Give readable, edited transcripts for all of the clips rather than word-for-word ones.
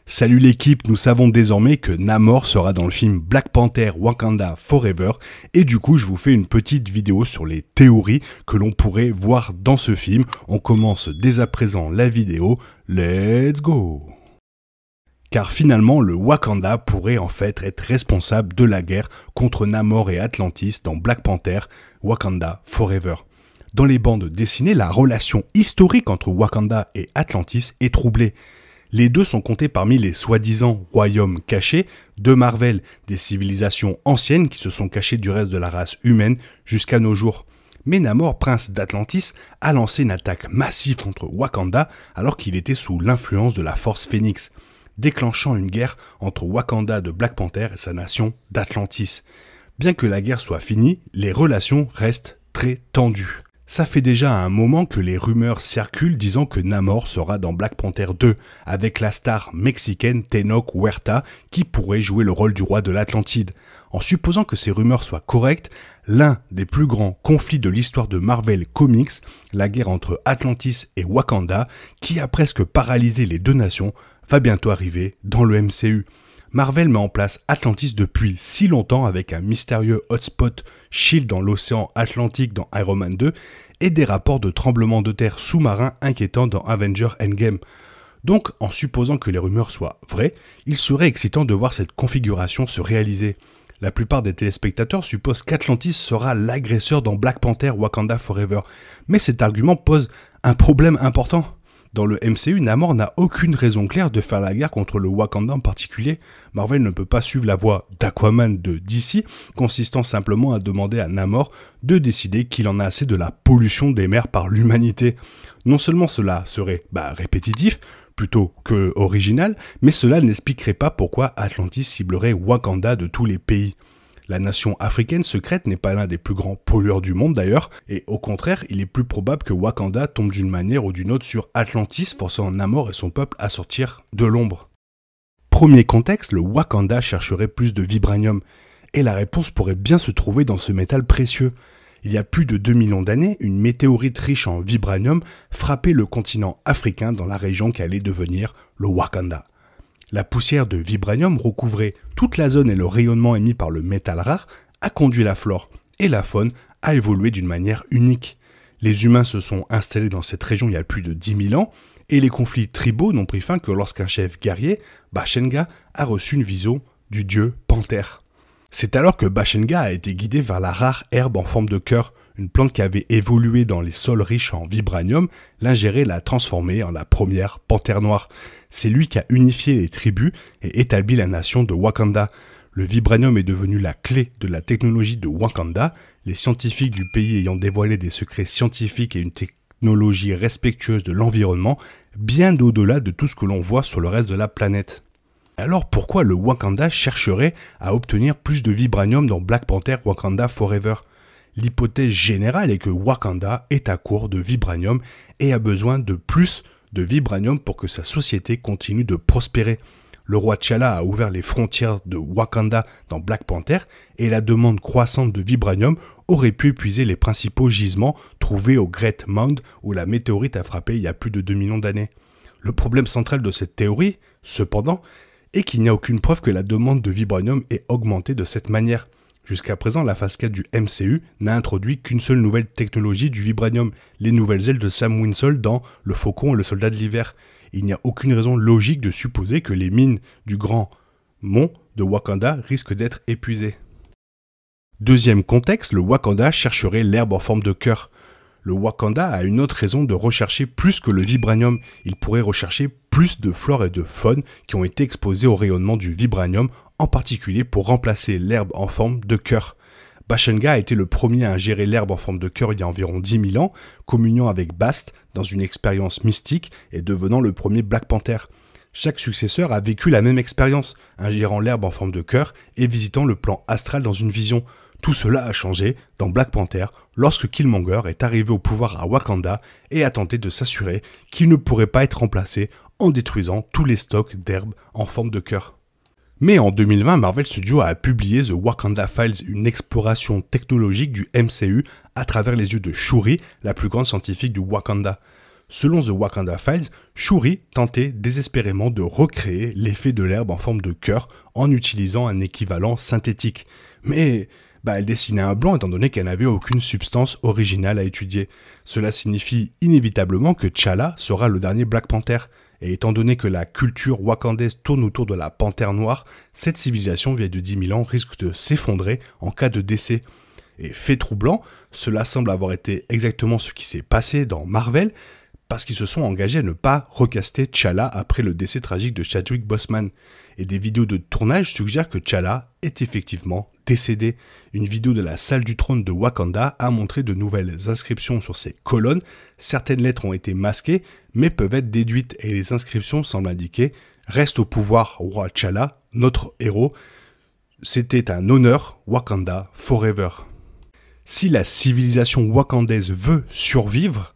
Salut l'équipe, nous savons désormais que Namor sera dans le film Black Panther Wakanda Forever et du coup je vous fais une petite vidéo sur les théories que l'on pourrait voir dans ce film. On commence dès à présent la vidéo, let's go! Car finalement le Wakanda pourrait en fait être responsable de la guerre contre Namor et Atlantis dans Black Panther Wakanda Forever. Dans les bandes dessinées, la relation historique entre Wakanda et Atlantis est troublée. Les deux sont comptés parmi les soi-disant royaumes cachés de Marvel, des civilisations anciennes qui se sont cachées du reste de la race humaine jusqu'à nos jours. Mais Namor, prince d'Atlantis, a lancé une attaque massive contre Wakanda alors qu'il était sous l'influence de la force Phénix, déclenchant une guerre entre Wakanda de Black Panther et sa nation d'Atlantis. Bien que la guerre soit finie, les relations restent très tendues. Ça fait déjà un moment que les rumeurs circulent disant que Namor sera dans Black Panther 2, avec la star mexicaine Tenoch Huerta qui pourrait jouer le rôle du roi de l'Atlantide. En supposant que ces rumeurs soient correctes, l'un des plus grands conflits de l'histoire de Marvel Comics, la guerre entre Atlantis et Wakanda, qui a presque paralysé les deux nations, va bientôt arriver dans le MCU. Marvel met en place Atlantis depuis si longtemps avec un mystérieux hotspot Shield dans l'océan Atlantique dans Iron Man 2 et des rapports de tremblements de terre sous-marins inquiétants dans Avengers Endgame. Donc, en supposant que les rumeurs soient vraies, il serait excitant de voir cette configuration se réaliser. La plupart des téléspectateurs supposent qu'Atlantis sera l'agresseur dans Black Panther Wakanda Forever, mais cet argument pose un problème important. Dans le MCU, Namor n'a aucune raison claire de faire la guerre contre le Wakanda en particulier. Marvel ne peut pas suivre la voie d'Aquaman de DC, consistant simplement à demander à Namor de décider qu'il en a assez de la pollution des mers par l'humanité. Non seulement cela serait répétitif, plutôt que original, mais cela n'expliquerait pas pourquoi Atlantis ciblerait Wakanda de tous les pays. La nation africaine secrète n'est pas l'un des plus grands pollueurs du monde d'ailleurs, et au contraire, il est plus probable que Wakanda tombe d'une manière ou d'une autre sur Atlantis, forçant Namor et son peuple à sortir de l'ombre. Premier contexte, le Wakanda chercherait plus de vibranium, et la réponse pourrait bien se trouver dans ce métal précieux. Il y a plus de 2 millions d'années, une météorite riche en vibranium frappait le continent africain dans la région qui allait devenir le Wakanda. La poussière de vibranium recouvrait toute la zone et le rayonnement émis par le métal rare a conduit la flore et la faune à évoluer d'une manière unique. Les humains se sont installés dans cette région il y a plus de 10 000 ans et les conflits tribaux n'ont pris fin que lorsqu'un chef guerrier, Bashenga, a reçu une vision du dieu Panthère. C'est alors que Bashenga a été guidé vers la rare herbe en forme de cœur, une plante qui avait évolué dans les sols riches en vibranium, l'ingérer l'a transformée en la première panthère noire. C'est lui qui a unifié les tribus et établi la nation de Wakanda. Le vibranium est devenu la clé de la technologie de Wakanda, les scientifiques du pays ayant dévoilé des secrets scientifiques et une technologie respectueuse de l'environnement, bien au-delà de tout ce que l'on voit sur le reste de la planète. Alors pourquoi le Wakanda chercherait à obtenir plus de vibranium dans Black Panther Wakanda Forever ? L'hypothèse générale est que Wakanda est à court de vibranium et a besoin de plus de vibranium pour que sa société continue de prospérer. Le roi T'Challa a ouvert les frontières de Wakanda dans Black Panther et la demande croissante de vibranium aurait pu épuiser les principaux gisements trouvés au Great Mound où la météorite a frappé il y a plus de 2 millions d'années. Le problème central de cette théorie, cependant, est qu'il n'y a aucune preuve que la demande de vibranium ait augmenté de cette manière. Jusqu'à présent, la phase 4 du MCU n'a introduit qu'une seule nouvelle technologie du vibranium, les nouvelles ailes de Sam Winslow dans Le Faucon et le Soldat de l'Hiver. Il n'y a aucune raison logique de supposer que les mines du Grand Mont de Wakanda risquent d'être épuisées. Deuxième contexte, le Wakanda chercherait l'herbe en forme de cœur. Le Wakanda a une autre raison de rechercher plus que le vibranium. Il pourrait rechercher plus de flore et de faune qui ont été exposés au rayonnement du vibranium, en particulier pour remplacer l'herbe en forme de cœur. Bashenga a été le premier à ingérer l'herbe en forme de cœur il y a environ 10 000 ans, communiant avec Bast dans une expérience mystique et devenant le premier Black Panther. Chaque successeur a vécu la même expérience, ingérant l'herbe en forme de cœur et visitant le plan astral dans une vision. Tout cela a changé dans Black Panther lorsque Killmonger est arrivé au pouvoir à Wakanda et a tenté de s'assurer qu'il ne pourrait pas être remplacé en détruisant tous les stocks d'herbe en forme de cœur. Mais en 2020, Marvel Studios a publié The Wakanda Files, une exploration technologique du MCU à travers les yeux de Shuri, la plus grande scientifique du Wakanda. Selon The Wakanda Files, Shuri tentait désespérément de recréer l'effet de l'herbe en forme de cœur en utilisant un équivalent synthétique. Mais elle dessinait un blanc étant donné qu'elle n'avait aucune substance originale à étudier. Cela signifie inévitablement que T'Challa sera le dernier Black Panther. Et étant donné que la culture wakandaise tourne autour de la panthère noire, cette civilisation vieille de 10 000 ans risque de s'effondrer en cas de décès. Et fait troublant, cela semble avoir été exactement ce qui s'est passé dans Marvel, parce qu'ils se sont engagés à ne pas recaster T'Challa après le décès tragique de Chadwick Boseman. Et des vidéos de tournage suggèrent que T'Challa est effectivement décédé. Une vidéo de la salle du trône de Wakanda a montré de nouvelles inscriptions sur ses colonnes. Certaines lettres ont été masquées, mais peuvent être déduites, et les inscriptions semblent indiquer « Reste au pouvoir, roi T'Challa, notre héros. C'était un honneur, Wakanda forever ». Si la civilisation wakandaise veut survivre,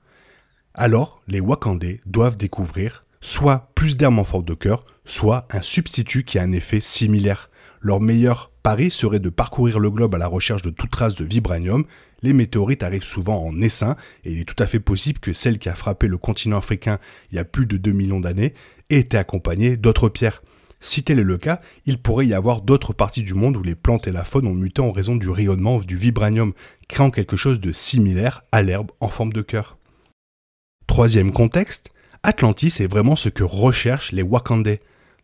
alors les Wakandais doivent découvrir soit plus d'herbes en forme de cœur, soit un substitut qui a un effet similaire. Leur meilleur pari serait de parcourir le globe à la recherche de toute trace de vibranium. Les météorites arrivent souvent en essaim, et il est tout à fait possible que celle qui a frappé le continent africain il y a plus de 2 millions d'années ait été accompagnée d'autres pierres. Si tel est le cas, il pourrait y avoir d'autres parties du monde où les plantes et la faune ont muté en raison du rayonnement du vibranium, créant quelque chose de similaire à l'herbe en forme de cœur. Troisième contexte, Atlantis est vraiment ce que recherchent les Wakandais.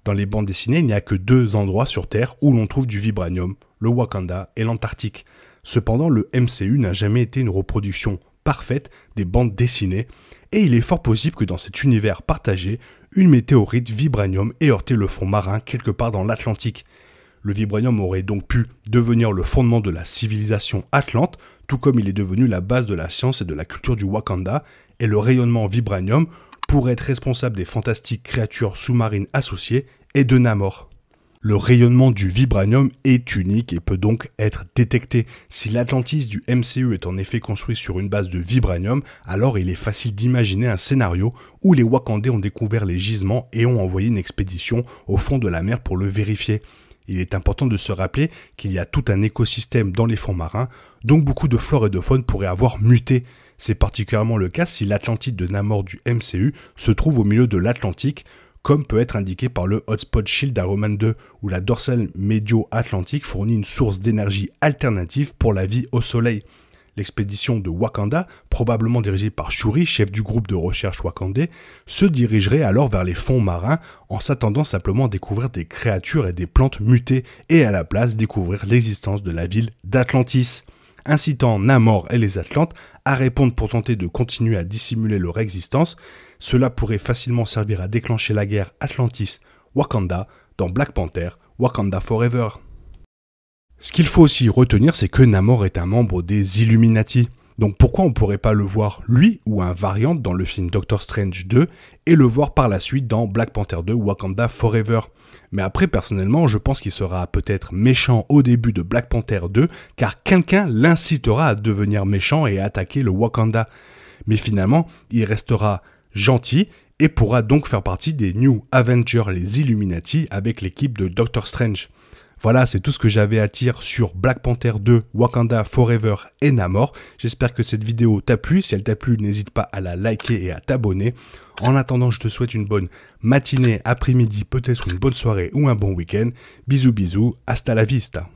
Dans les bandes dessinées, il n'y a que 2 endroits sur Terre où l'on trouve du vibranium, le Wakanda et l'Antarctique. Cependant, le MCU n'a jamais été une reproduction parfaite des bandes dessinées, et il est fort possible que dans cet univers partagé, une météorite vibranium ait heurté le fond marin quelque part dans l'Atlantique. Le vibranium aurait donc pu devenir le fondement de la civilisation atlante, tout comme il est devenu la base de la science et de la culture du Wakanda, et le rayonnement vibranium pourrait être responsable des fantastiques créatures sous-marines associées et de Namor. Le rayonnement du vibranium est unique et peut donc être détecté. Si l'Atlantis du MCU est en effet construit sur une base de vibranium, alors il est facile d'imaginer un scénario où les Wakandais ont découvert les gisements et ont envoyé une expédition au fond de la mer pour le vérifier. Il est important de se rappeler qu'il y a tout un écosystème dans les fonds marins, donc beaucoup de flore et de faune pourraient avoir muté. C'est particulièrement le cas si l'Atlantide de Namor du MCU se trouve au milieu de l'Atlantique, comme peut être indiqué par le Hotspot Shield d'Iron Man 2, où la dorsale médio-atlantique fournit une source d'énergie alternative pour la vie au Soleil. L'expédition de Wakanda, probablement dirigée par Shuri, chef du groupe de recherche wakandais, se dirigerait alors vers les fonds marins en s'attendant simplement à découvrir des créatures et des plantes mutées et à la place découvrir l'existence de la ville d'Atlantis, incitant Namor et les Atlantes à répondre pour tenter de continuer à dissimuler leur existence. Cela pourrait facilement servir à déclencher la guerre Atlantis-Wakanda dans Black Panther, Wakanda Forever. Ce qu'il faut aussi retenir, c'est que Namor est un membre des Illuminati. Donc pourquoi on ne pourrait pas le voir, lui, ou un variant dans le film Doctor Strange 2, et le voir par la suite dans Black Panther 2, Wakanda Forever. Mais après, personnellement, je pense qu'il sera peut-être méchant au début de Black Panther 2, car quelqu'un l'incitera à devenir méchant et à attaquer le Wakanda. Mais finalement, il restera gentil et pourra donc faire partie des New Avengers, les Illuminati, avec l'équipe de Doctor Strange. Voilà, c'est tout ce que j'avais à dire sur Black Panther 2, Wakanda Forever et Namor. J'espère que cette vidéo t'a plu. Si elle t'a plu, n'hésite pas à la liker et à t'abonner. En attendant, je te souhaite une bonne matinée, après-midi, peut-être une bonne soirée ou un bon week-end. Bisous bisous, hasta la vista.